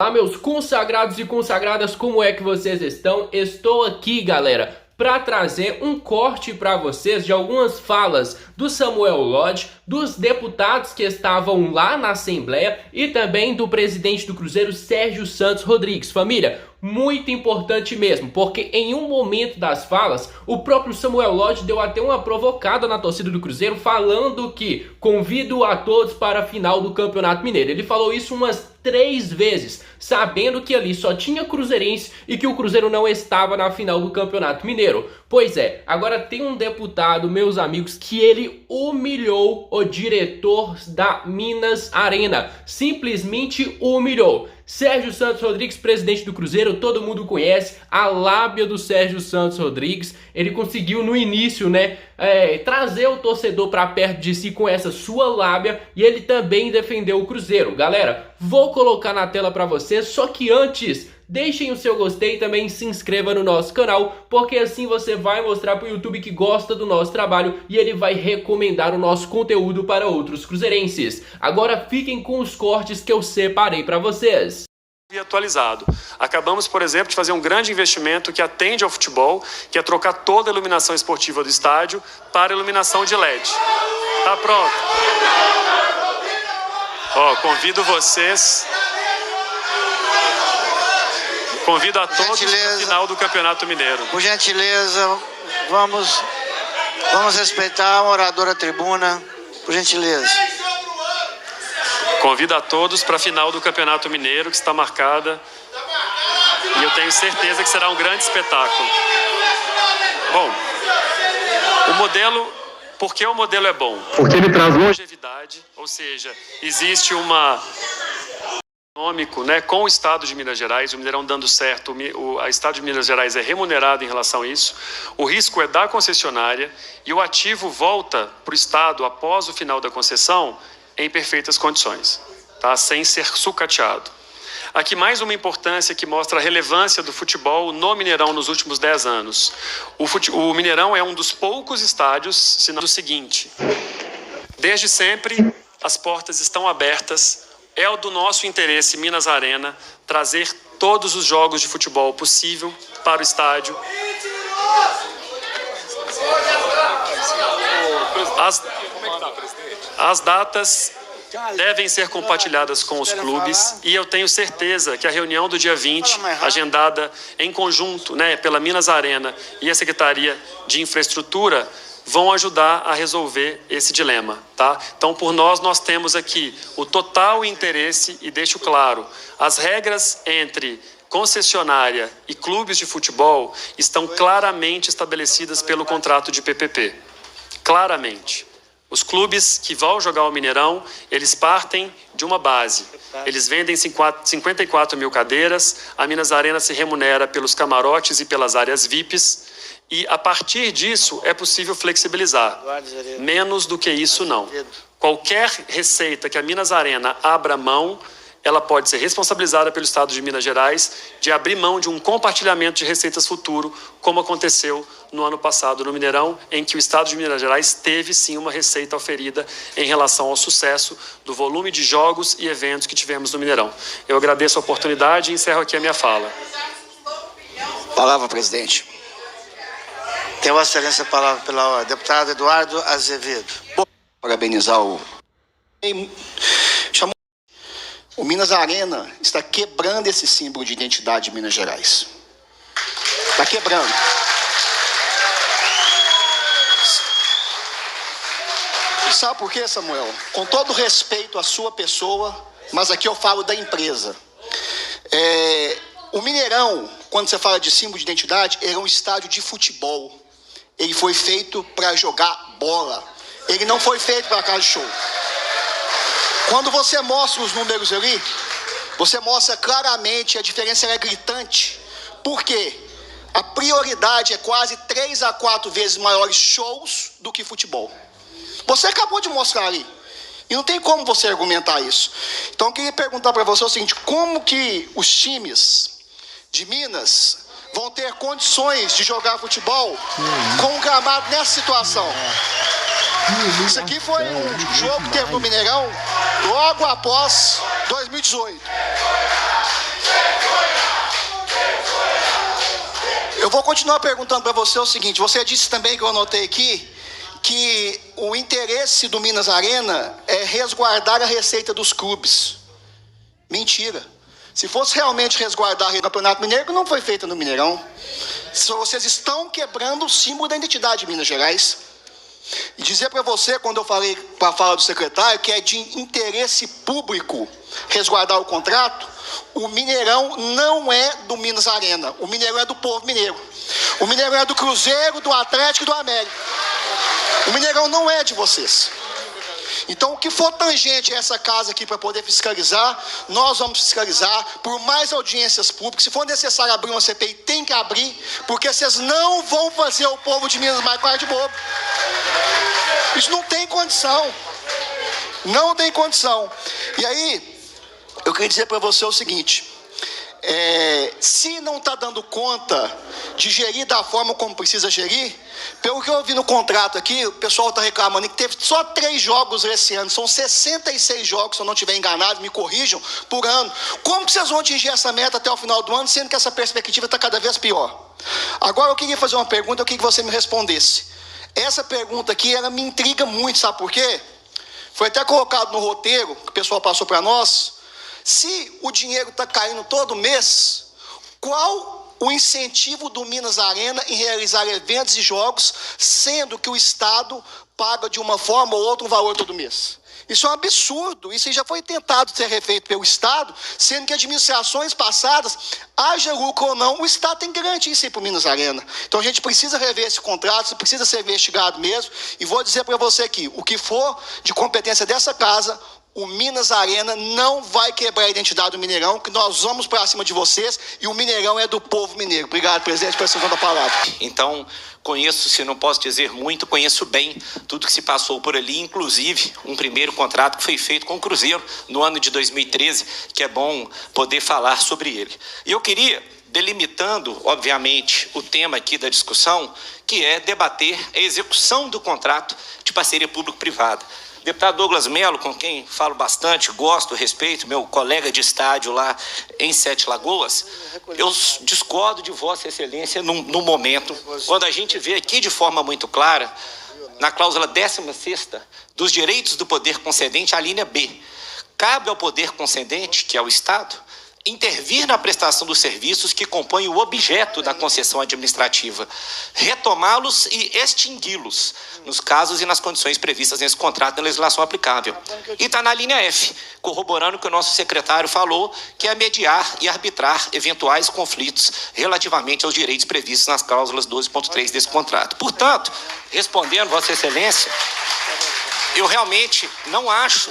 Olá, meus consagrados e consagradas, como é que vocês estão? Estou aqui, galera, para trazer um corte para vocês de algumas falas do Samuel Lodge, dos deputados que estavam lá na Assembleia e também do presidente do Cruzeiro, Sérgio Santos Rodrigues. Família, muito importante mesmo, porque em um momento das falas, o próprio Samuel Lodge deu até uma provocada na torcida do Cruzeiro, falando que convido a todos para a final do Campeonato Mineiro. Ele falou isso umas 3 vezes, sabendo que ali só tinha cruzeirense e que o Cruzeiro não estava na final do Campeonato Mineiro. Pois é, agora tem um deputado, meus amigos, que ele humilhou o diretor da Minas Arena. Simplesmente humilhou. Sérgio Santos Rodrigues, presidente do Cruzeiro, todo mundo conhece a lábia do Sérgio Santos Rodrigues. Ele conseguiu no início, trazer o torcedor para perto de si com essa sua lábia, e ele também defendeu o Cruzeiro. Galera, vou colocar na tela para vocês, só que antes, deixem o seu gostei e também se inscreva no nosso canal, porque assim você vai mostrar para o YouTube que gosta do nosso trabalho e ele vai recomendar o nosso conteúdo para outros cruzeirenses. Agora fiquem com os cortes que eu separei para vocês. E atualizado. Acabamos, por exemplo, de fazer um grande investimento que atende ao futebol, que é trocar toda a iluminação esportiva do estádio para iluminação de LED. Tá pronto? Convido vocês... Convido a todos ao final do Campeonato Mineiro. Por gentileza, vamos respeitar a oradora tribuna, por gentileza. Convido a todos para a final do Campeonato Mineiro, que está marcada. E eu tenho certeza que será um grande espetáculo. Bom, o modelo... Por que o modelo é bom? Porque ele traz longevidade, ou seja, existe uma... econômico, com o Estado de Minas Gerais, o Mineirão dando certo, o Estado de Minas Gerais é remunerado em relação a isso, o risco é da concessionária e o ativo volta para o Estado após o final da concessão em perfeitas condições, tá? Sem ser sucateado. Aqui mais uma importância que mostra a relevância do futebol no Mineirão nos últimos 10 anos. O Mineirão é um dos poucos estádios, se não o seguinte, desde sempre as portas estão abertas. É do nosso interesse, Minas Arena, trazer todos os jogos de futebol possível para o estádio. As datas devem ser compartilhadas com os clubes e eu tenho certeza que a reunião do dia 20, agendada em conjunto pela Minas Arena e a Secretaria de Infraestrutura, vão ajudar a resolver esse dilema, tá? Então, por nós temos aqui o total interesse, e deixo claro, as regras entre concessionária e clubes de futebol estão claramente estabelecidas pelo contrato de PPP. Claramente. Os clubes que vão jogar o Mineirão, eles partem de uma base. Eles vendem 54 mil cadeiras, a Minas Arena se remunera pelos camarotes e pelas áreas VIPs, e a partir disso é possível flexibilizar. Menos do que isso, não. Qualquer receita que a Minas Arena abra mão, ela pode ser responsabilizada pelo Estado de Minas Gerais de abrir mão de um compartilhamento de receitas futuro, como aconteceu no ano passado no Mineirão, em que o Estado de Minas Gerais teve sim uma receita oferida em relação ao sucesso do volume de jogos e eventos que tivemos no Mineirão. Eu agradeço a oportunidade e encerro aqui a minha fala. Palavra, presidente. Tem Vossa Excelência a palavra pela deputada Eduardo Azevedo. Parabenizar o Minas Arena está quebrando esse símbolo de identidade de Minas Gerais. Está quebrando. Sabe por quê, Samuel? Com todo respeito à sua pessoa, mas aqui eu falo da empresa. O Mineirão, quando você fala de símbolo de identidade, ele é um estádio de futebol. Ele foi feito para jogar bola. Ele não foi feito para casa de show. Quando você mostra os números ali, você mostra claramente, a diferença é gritante. Por quê? A prioridade é quase 3 a 4 vezes maiores shows do que futebol. Você acabou de mostrar ali. E não tem como você argumentar isso. Então eu queria perguntar para você o seguinte: como que os times de Minas vão ter condições de jogar futebol com um gramado nessa situação? Isso aqui foi um jogo que teve no Mineirão logo após 2018. Eu vou continuar perguntando para você o seguinte, você disse também, que eu anotei aqui, que o interesse do Minas Arena é resguardar a receita dos clubes. Mentira. Se fosse realmente resguardar o Campeonato Mineiro, que não foi feito no Mineirão. Vocês estão quebrando o símbolo da identidade de Minas Gerais. E dizer para você, quando eu falei para a fala do secretário, que é de interesse público resguardar o contrato, o Mineirão não é do Minas Arena. O Mineirão é do povo mineiro. O Mineirão é do Cruzeiro, do Atlético e do América. O Mineirão não é de vocês. Então, o que for tangente a essa casa aqui para poder fiscalizar, nós vamos fiscalizar por mais audiências públicas. Se for necessário abrir uma CPI, tem que abrir, porque vocês não vão fazer o povo de Minas mais quase de bobo. Isso não tem condição. Não tem condição. E aí, eu queria dizer para você o seguinte, se não está dando conta de gerir da forma como precisa gerir, pelo que eu vi no contrato aqui, o pessoal está reclamando que teve só 3 jogos esse ano, são 66 jogos, se eu não estiver enganado, me corrijam, por ano. Como que vocês vão atingir essa meta até o final do ano, sendo que essa perspectiva está cada vez pior? Agora eu queria fazer uma pergunta, eu queria que você me respondesse. Essa pergunta aqui, ela me intriga muito, sabe por quê? Foi até colocado no roteiro, que o pessoal passou para nós. Se o dinheiro está caindo todo mês, qual o incentivo do Minas Arena em realizar eventos e jogos, sendo que o Estado paga de uma forma ou outra um valor todo mês? Isso é um absurdo, isso já foi tentado ser refeito pelo Estado, sendo que administrações passadas, haja lucro ou não, o Estado tem que garantir isso aí para o Minas Arena. Então a gente precisa rever esse contrato, isso precisa ser investigado mesmo, e vou dizer para você aqui, o que for de competência dessa casa, o Minas Arena não vai quebrar a identidade do Mineirão, que nós vamos para cima de vocês, e o Mineirão é do povo mineiro. Obrigado, presidente, pela cessão da palavra. Então, conheço, se não posso dizer muito, conheço bem tudo que se passou por ali, inclusive um primeiro contrato que foi feito com o Cruzeiro no ano de 2013, que é bom poder falar sobre ele. E eu queria, delimitando, obviamente, o tema aqui da discussão, que é debater a execução do contrato de parceria público-privada. Deputado Douglas Mello, com quem falo bastante, gosto, respeito, meu colega de estádio lá em Sete Lagoas, eu discordo de Vossa Excelência no momento, quando a gente vê aqui de forma muito clara, na cláusula 16ª, dos direitos do poder concedente, a linha B. Cabe ao poder concedente, que é o Estado, intervir na prestação dos serviços que compõem o objeto da concessão administrativa, retomá-los e extingui-los, nos casos e nas condições previstas nesse contrato da legislação aplicável. E está na linha F, corroborando o que o nosso secretário falou, que é mediar e arbitrar eventuais conflitos relativamente aos direitos previstos nas cláusulas 12.3 desse contrato. Portanto, respondendo, Vossa Excelência, eu realmente não acho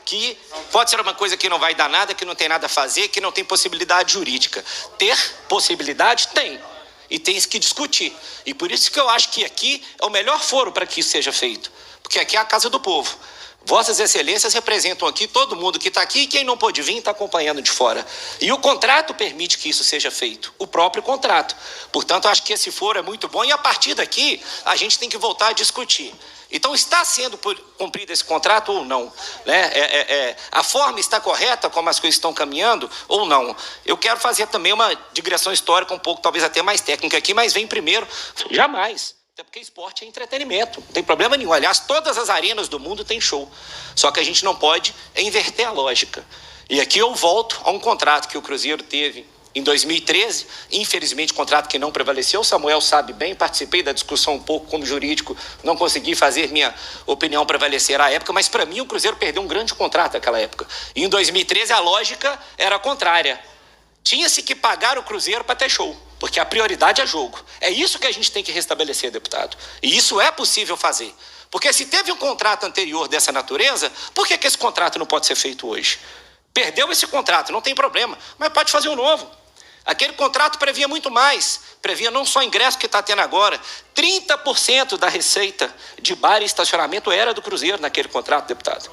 que pode ser uma coisa que não vai dar nada, que não tem nada a fazer, que não tem possibilidade jurídica. Ter possibilidade? Tem. E tem que discutir. E por isso que eu acho que aqui é o melhor foro para que isso seja feito. Porque aqui é a casa do povo. Vossas Excelências representam aqui todo mundo que está aqui e quem não pôde vir está acompanhando de fora. E o contrato permite que isso seja feito, o próprio contrato. Portanto, acho que esse foro é muito bom e a partir daqui a gente tem que voltar a discutir. Então, está sendo cumprido esse contrato ou não? Né? A forma está correta como as coisas estão caminhando ou não? Eu quero fazer também uma digressão histórica um pouco, talvez até mais técnica aqui, mas vem primeiro. Jamais. Até porque esporte é entretenimento, não tem problema nenhum. Aliás, todas as arenas do mundo têm show. Só que a gente não pode inverter a lógica. E aqui eu volto a um contrato que o Cruzeiro teve em 2013, infelizmente contrato que não prevaleceu, o Samuel sabe bem, participei da discussão um pouco como jurídico, não consegui fazer minha opinião prevalecer à época, mas para mim o Cruzeiro perdeu um grande contrato naquela época. E em 2013 a lógica era contrária. Tinha-se que pagar o Cruzeiro para ter show, porque a prioridade é jogo. É isso que a gente tem que restabelecer, deputado. E isso é possível fazer. Porque se teve um contrato anterior dessa natureza, por que esse contrato não pode ser feito hoje? Perdeu esse contrato, não tem problema, mas pode fazer um novo. Aquele contrato previa muito mais, previa não só ingresso que está tendo agora, 30% da receita de bar e estacionamento era do Cruzeiro naquele contrato, deputado.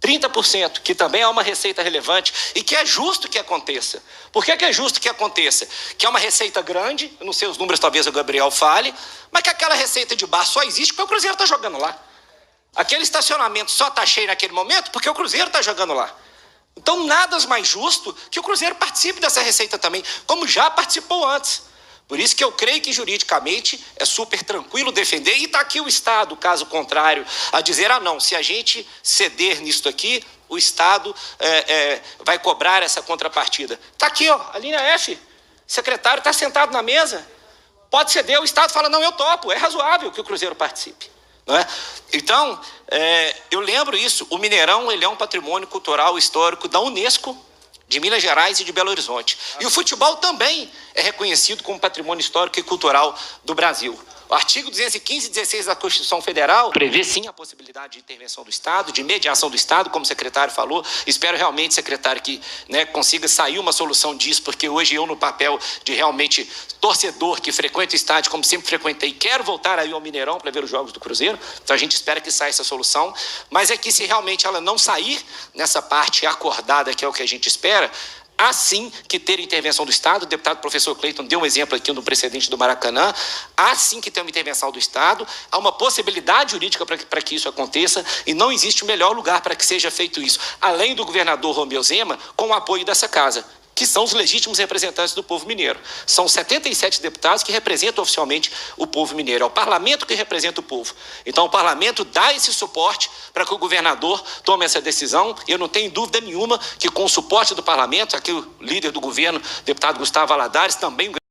30%, que também é uma receita relevante e que é justo que aconteça. Por que é justo que aconteça? Que é uma receita grande, eu não sei os números, talvez o Gabriel fale, mas que aquela receita de bar só existe porque o Cruzeiro está jogando lá. Aquele estacionamento só está cheio naquele momento porque o Cruzeiro está jogando lá. Então, nada mais justo que o Cruzeiro participe dessa receita também, como já participou antes. Por isso que eu creio que juridicamente é super tranquilo defender, e está aqui o Estado, caso contrário, a dizer, não, se a gente ceder nisso aqui, o Estado vai cobrar essa contrapartida. Está aqui, ó, a linha F, o secretário está sentado na mesa, pode ceder, o Estado fala, não, eu topo, é razoável que o Cruzeiro participe. Não é? Então, eu lembro isso, o Mineirão ele é um patrimônio cultural histórico da Unesco, de Minas Gerais e de Belo Horizonte. E o futebol também é reconhecido como patrimônio histórico e cultural do Brasil. O artigo 215 e 16 da Constituição Federal prevê, sim, a possibilidade de intervenção do Estado, de mediação do Estado, como o secretário falou. Espero realmente, secretário, que consiga sair uma solução disso, porque hoje eu, no papel de realmente torcedor que frequenta o estádio, como sempre frequentei, quero voltar aí ao Mineirão para ver os jogos do Cruzeiro. Então a gente espera que saia essa solução. Mas é que se realmente ela não sair nessa parte acordada, que é o que a gente espera, há sim que ter intervenção do Estado. O deputado professor Cleiton deu um exemplo aqui no precedente do Maracanã. Há sim que ter uma intervenção do Estado. Há uma possibilidade jurídica para que isso aconteça e não existe o melhor lugar para que seja feito isso, além do governador Romeu Zema, com o apoio dessa casa, que são os legítimos representantes do povo mineiro. São 77 deputados que representam oficialmente o povo mineiro. É o parlamento que representa o povo. Então, o parlamento dá esse suporte para que o governador tome essa decisão. Eu não tenho dúvida nenhuma que, com o suporte do parlamento, aqui o líder do governo, deputado Gustavo Valadares, também